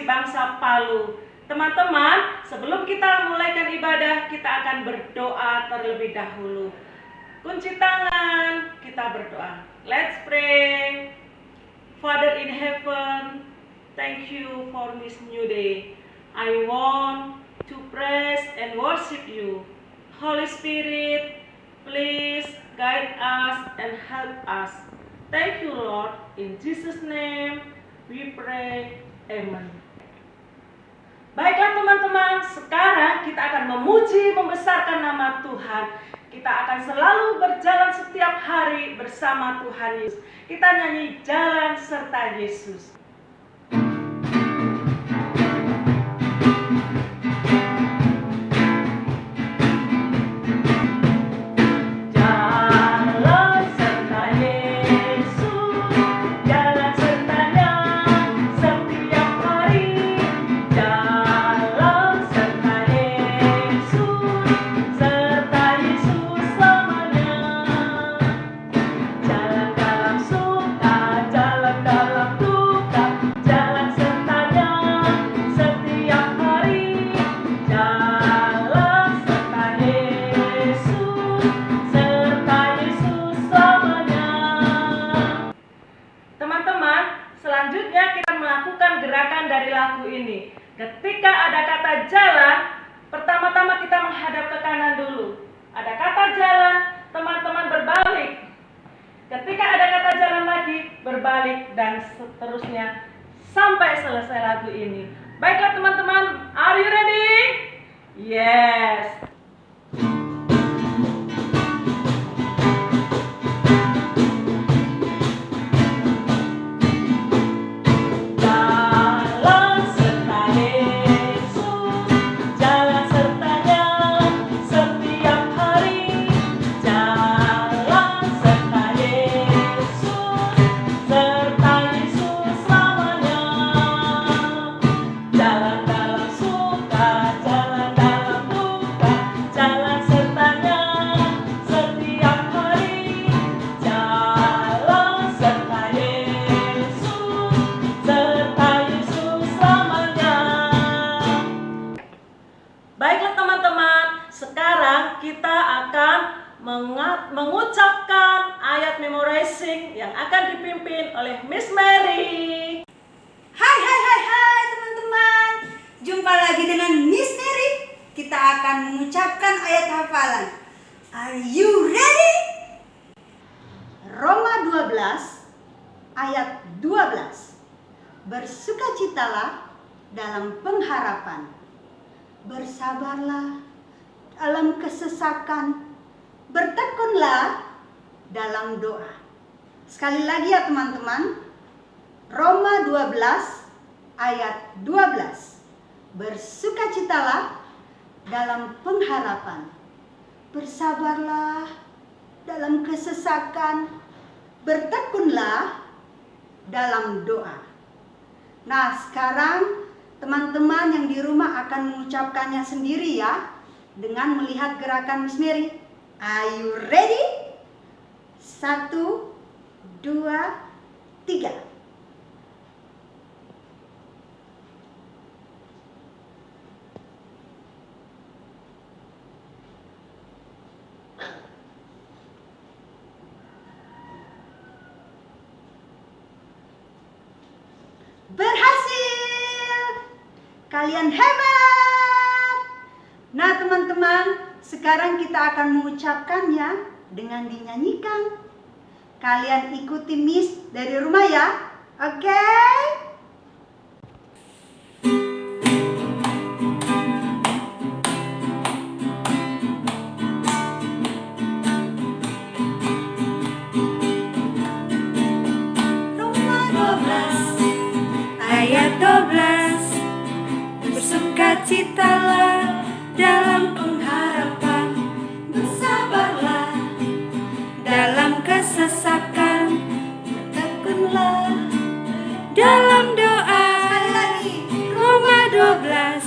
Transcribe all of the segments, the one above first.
Reformasi Bangsa Palu. Teman-teman, sebelum kita mulaikan ibadah, kita akan berdoa terlebih dahulu. Kunci tangan, kita berdoa. Let's pray. Father in heaven, thank you for this new day. I want to praise and worship you. Holy Spirit, please guide us and help us. Thank you, Lord. In Jesus' name we pray. Amen. Baiklah teman-teman, sekarang kita akan memuji, membesarkan nama Tuhan. Kita akan selalu berjalan setiap hari bersama Tuhan Yesus. Kita nyanyi Jalan Serta Yesus. Ketika ada kata jalan, pertama-tama kita menghadap ke kanan dulu. Ada kata jalan, teman-teman berbalik. Ketika ada kata jalan lagi, berbalik dan seterusnya sampai selesai lagu ini. Baiklah teman-teman, are you ready? Yes. Mengucapkan ayat memorizing yang akan dipimpin oleh Miss Mary. Hai teman-teman, jumpa lagi dengan Miss Mary. Kita akan mengucapkan ayat hafalan. Are you ready? Roma 12 ayat 12. Bersukacitalah dalam pengharapan, bersabarlah dalam kesesakan, bertekunlah dalam doa. Sekali lagi ya teman-teman. Roma 12 ayat 12. Bersukacitalah dalam pengharapan, bersabarlah dalam kesesakan, bertekunlah dalam doa. Nah, sekarang teman-teman yang di rumah akan mengucapkannya sendiri ya, dengan melihat gerakan Miss Mary. Are you ready? 1, 2, 3. Berhasil! Kalian hebat! Nah teman-teman, sekarang kita akan mengucapkannya dengan dinyanyikan. Kalian ikuti Miss dari rumah ya. Oke? Roma 12 ayat 12. Bersukacitalah dalam pengharapan, bersabarlah dalam kesesakan, bertekunlah dalam doa. Sekali lagi. Roma 12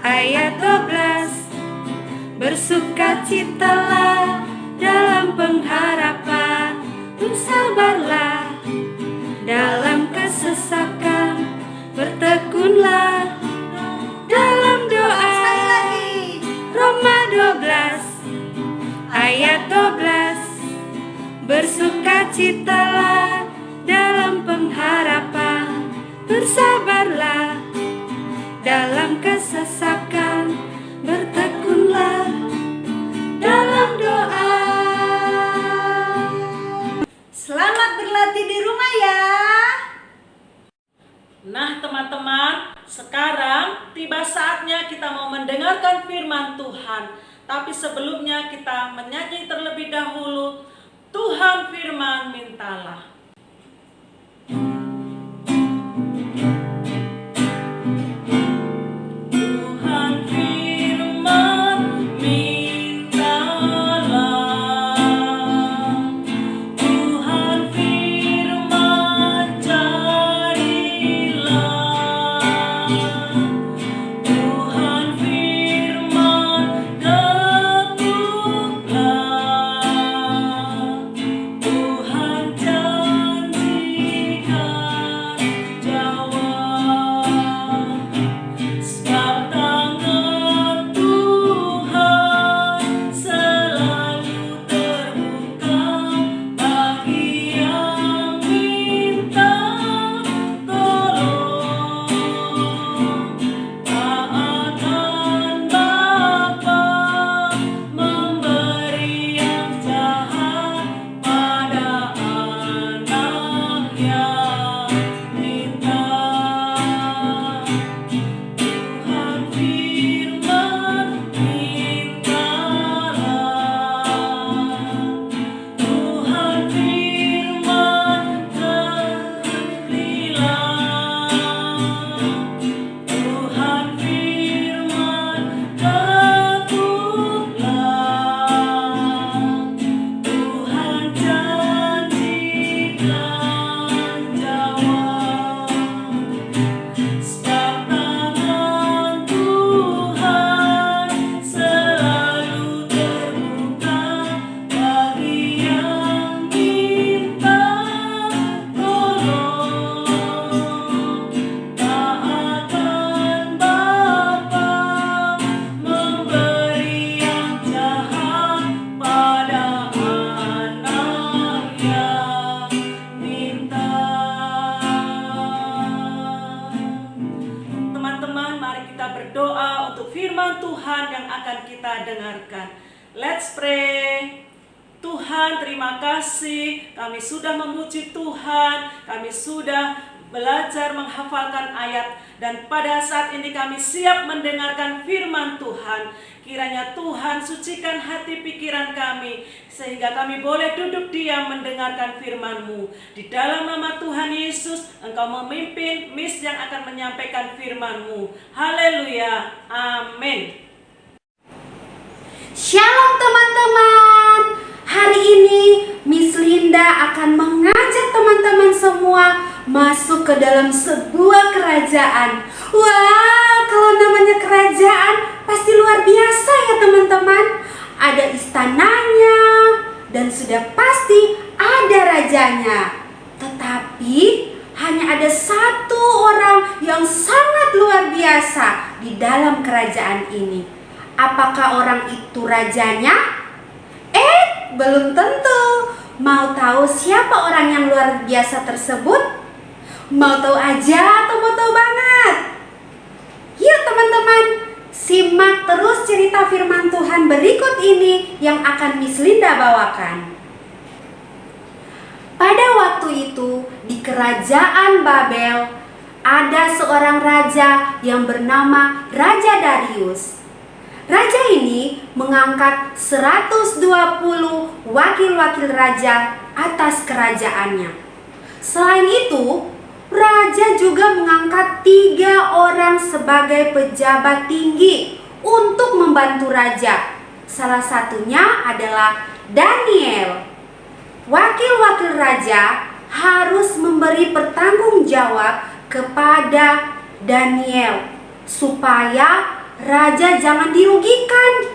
ayat 12. Bersukacitalah dalam pengharapan, bersabarlah dalam kesesakan, bertekun Bersukacitalah dalam pengharapan, bersabarlah dalam kesesakan, bertekunlah dalam doa. Selamat berlatih di rumah ya. Nah teman-teman, sekarang tiba saatnya kita mau mendengarkan firman Tuhan. Tapi sebelumnya kita menyanyi terlebih dahulu. Tuhan firman mintalah. Tuhan firman mintalah. Tuhan firman carilah. Tuhan firman ketuklah. Tuhan janjikan jawab. Sebab tangan Tuhan selalu terbuka bagi yang minta tolong. Tak akan Bapa memberi yang jahat pada anak yang minta. Tuhan firman mintalah. Tuhan firman berilah. Tuhan firman ketuklah. Tuhan janjikan jawab. Sebab tangan Tuhan selalu terbuka bagi yang minta tolong. Tak akan Bapa memberi yang jahat pada anak yang minta. Teman-teman, mari kita berdoa untuk firman Tuhan yang akan kita dengarkan. Let's pray. Tuhan, terima kasih. Kami sudah memuji Tuhan. Kami sudah belajar menghafalkan ayat. Dan pada saat ini kami siap mendengarkan firman Tuhan. Kiranya Tuhan sucikan hati pikiran kami, sehingga kami boleh duduk diam mendengarkan firman-Mu. Di dalam nama Tuhan Yesus, Engkau memimpin Miss yang akan menyampaikan firman-Mu. Haleluya. Amin. Shalom teman-teman. Hari ini Miss Linda akan mengajak teman-teman semua masuk ke dalam sebuah kerajaan. Wah, kalau namanya kerajaan pasti luar biasa ya teman-teman. Ada istananya dan sudah pasti ada rajanya. Tetapi hanya ada satu orang yang sangat luar biasa di dalam kerajaan ini. Apakah orang itu rajanya? Belum tentu. Mau tahu siapa orang yang luar biasa tersebut? Mau tahu aja atau mau tahu banget? Yuk teman-teman, simak terus cerita firman Tuhan berikut ini yang akan Miss Linda bawakan. Pada waktu itu, di kerajaan Babel, ada seorang raja yang bernama Raja Darius. Raja ini mengangkat 120 wakil-wakil raja atas kerajaannya. Selain itu, raja juga mengangkat 3 orang sebagai pejabat tinggi untuk membantu raja. Salah satunya adalah Daniel. Wakil-wakil raja harus memberi pertanggungjawab kepada Daniel supaya raja jangan dirugikan.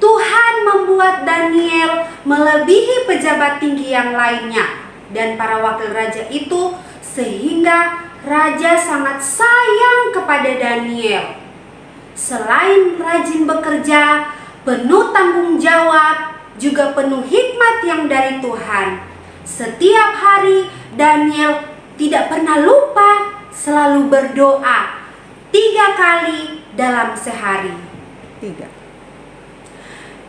Tuhan membuat Daniel melebihi pejabat tinggi yang lainnya dan para wakil raja itu, sehingga raja sangat sayang kepada Daniel. Selain rajin bekerja, penuh tanggung jawab, juga penuh hikmat yang dari Tuhan, Setiap hari Daniel tidak pernah lupa selalu berdoa 3 kali dalam sehari. 3.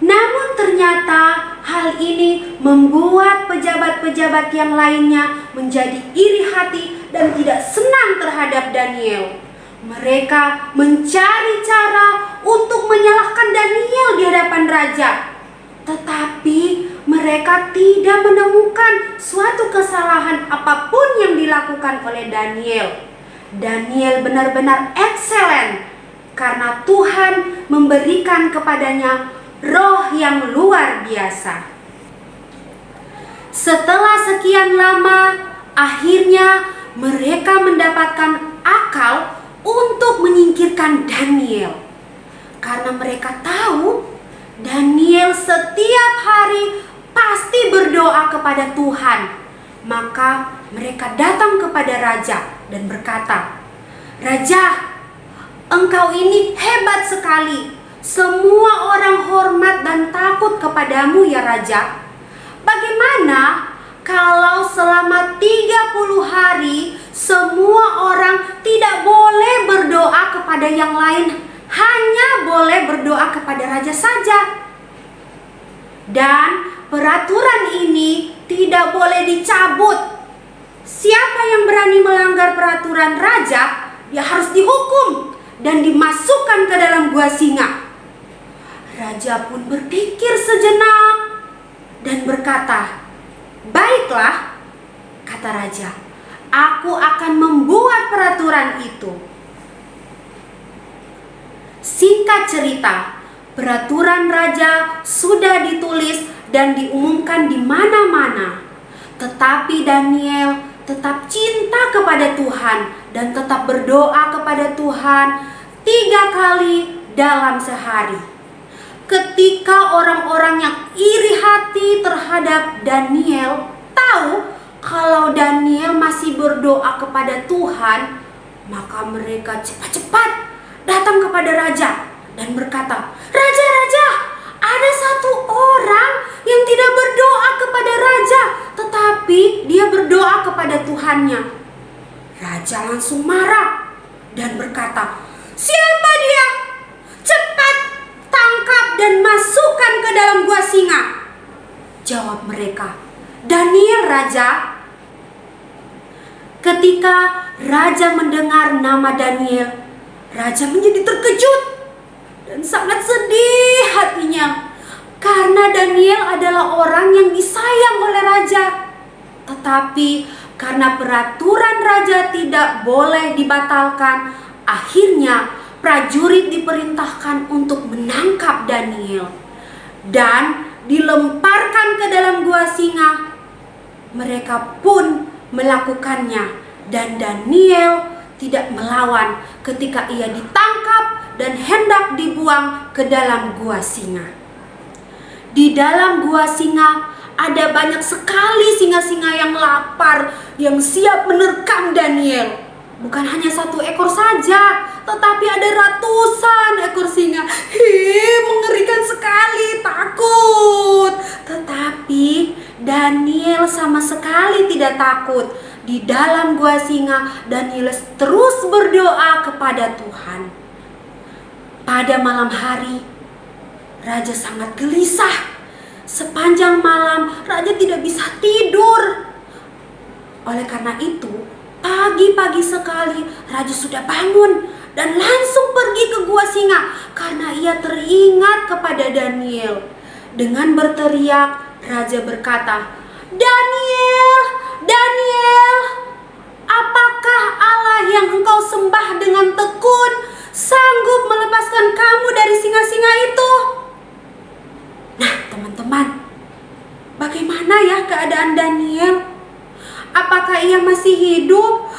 Namun ternyata hal ini membuat pejabat-pejabat yang lainnya menjadi iri hati dan tidak senang terhadap Daniel. Mereka mencari cara untuk menyalahkan Daniel di hadapan raja. Tetapi mereka tidak menemukan suatu kesalahan apapun yang dilakukan oleh Daniel. Daniel benar-benar excellent karena Tuhan memberikan kepadanya roh yang luar biasa. Setelah sekian lama, akhirnya mereka mendapatkan akal untuk menyingkirkan Daniel. Karena mereka tahu Daniel setiap hari pasti berdoa kepada Tuhan. Maka mereka datang kepada raja dan berkata, "Raja, engkau ini hebat sekali. Semua orang hormat dan takut kepadamu ya Raja. Bagaimana kalau selama 30 hari semua orang tidak boleh berdoa kepada yang lain, hanya boleh berdoa kepada Raja saja? Dan peraturan ini tidak boleh dicabut. Siapa yang berani melanggar peraturan Raja, dia harus dihukum dan dimasukkan ke dalam gua singa." Raja pun berpikir sejenak dan berkata, "Baiklah," kata raja, "aku akan membuat peraturan itu." Singkat cerita, peraturan raja sudah ditulis dan diumumkan di mana-mana. Tetapi Daniel tetap cinta kepada Tuhan dan tetap berdoa kepada Tuhan 3 kali dalam sehari. Ketika orang-orang yang iri hati terhadap Daniel tahu kalau Daniel masih berdoa kepada Tuhan, maka mereka cepat-cepat datang kepada raja dan berkata, "Raja, ada satu orang yang tidak berdoa kepada raja, tetapi dia berdoa kepada Tuhannya." Raja langsung marah dan berkata, "Siapa dia? Cepat tangkap dan masukkan ke dalam gua singa." Jawab mereka, "Daniel, Raja." Ketika raja mendengar nama Daniel, raja menjadi terkejut dan sangat sedih hatinya karena Daniel adalah orang yang disayang oleh raja. Tetapi karena peraturan raja tidak boleh dibatalkan, akhirnya prajurit diperintahkan untuk menangkap Daniel dan dilemparkan ke dalam gua singa. Mereka pun melakukannya dan Daniel tidak melawan ketika ia ditangkap dan hendak dibuang ke dalam gua singa. Di dalam gua singa ada banyak sekali singa-singa yang lapar yang siap menerkam Daniel. Bukan hanya 1 ekor saja, tetapi ada ratusan ekor singa. Mengerikan sekali, takut. Tetapi Daniel sama sekali tidak takut. Di dalam gua singa, Daniel terus berdoa kepada Tuhan. Pada malam hari, raja sangat gelisah. Sepanjang malam, raja tidak bisa tidur. Oleh karena itu, pagi-pagi sekali raja sudah bangun dan langsung pergi ke gua singa karena ia teringat kepada Daniel. Dengan berteriak, raja berkata, "Daniel, Daniel, apakah Allah yang engkau sembah dengan tekun sanggup melepaskan kamu dari singa-singa itu?" Nah, teman-teman, bagaimana ya keadaan Daniel? Apakah ia masih hidup?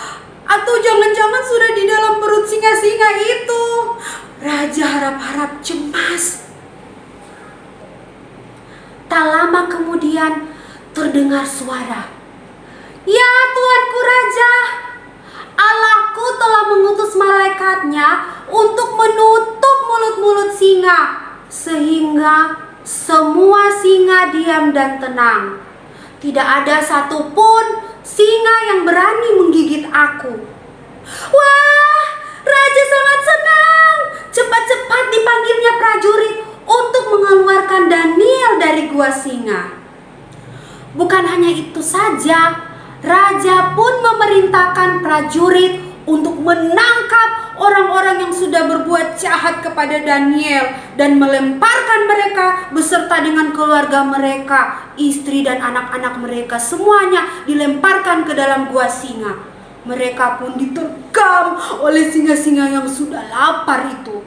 Atau jangan-jangan sudah di dalam perut singa-singa itu? Raja harap-harap cemas. Tak lama kemudian terdengar suara, "Ya Tuanku Raja, Allahku telah mengutus malaikatnya untuk menutup mulut-mulut singa, sehingga semua singa diam dan tenang. Tidak ada satupun singa yang berani menggigit aku. Wah, raja sangat senang. Cepat-cepat dipanggilnya prajurit untuk mengeluarkan Daniel dari gua singa. Bukan hanya itu saja, raja pun memerintahkan prajurit untuk menangkap orang-orang yang sudah berbuat jahat kepada Daniel dan melemparkan mereka beserta dengan keluarga mereka, istri dan anak-anak mereka, semuanya dilemparkan ke dalam gua singa. Mereka pun diterkam oleh singa-singa yang sudah lapar itu.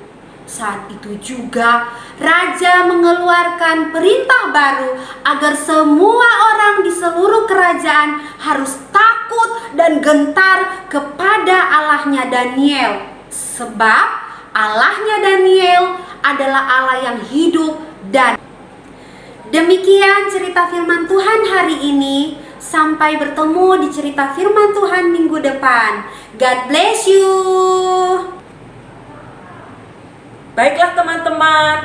Saat itu juga raja mengeluarkan perintah baru agar semua orang di seluruh kerajaan harus takut dan gentar kepada Allahnya Daniel. Sebab Allahnya Daniel adalah Allah yang hidup. Dan demikian cerita firman Tuhan hari ini. Sampai bertemu di cerita firman Tuhan minggu depan. God bless you. Baiklah teman-teman,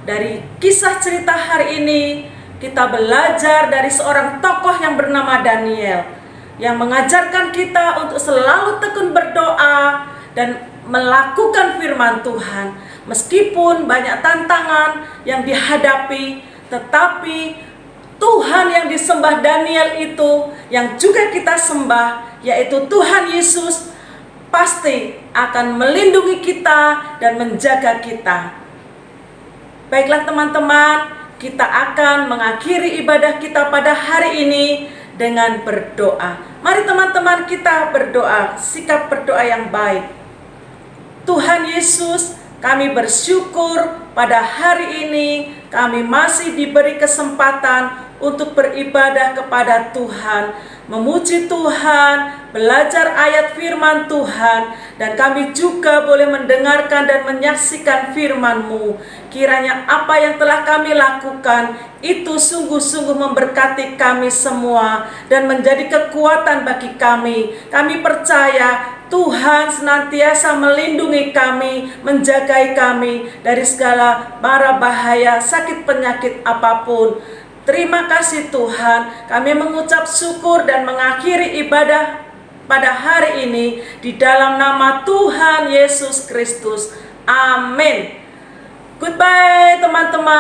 dari kisah cerita hari ini kita belajar dari seorang tokoh yang bernama Daniel yang mengajarkan kita untuk selalu tekun berdoa dan melakukan firman Tuhan. Meskipun banyak tantangan yang dihadapi, tetapi Tuhan yang disembah Daniel itu yang juga kita sembah, yaitu Tuhan Yesus, pasti akan melindungi kita dan menjaga kita. Baiklah teman-teman, kita akan mengakhiri ibadah kita pada hari ini dengan berdoa. Mari teman-teman kita berdoa, sikap berdoa yang baik. Tuhan Yesus, kami bersyukur pada hari ini kami masih diberi kesempatan untuk beribadah kepada Tuhan, memuji Tuhan, belajar ayat firman Tuhan, dan kami juga boleh mendengarkan dan menyaksikan firman-Mu. Kiranya apa yang telah kami lakukan itu sungguh-sungguh memberkati kami semua dan menjadi kekuatan bagi kami. Kami percaya Tuhan senantiasa melindungi kami, menjagai kami dari segala mara bahaya, sakit penyakit apapun. Terima kasih Tuhan, kami mengucap syukur dan mengakhiri ibadah pada hari ini di dalam nama Tuhan Yesus Kristus. Amin. Goodbye teman-teman.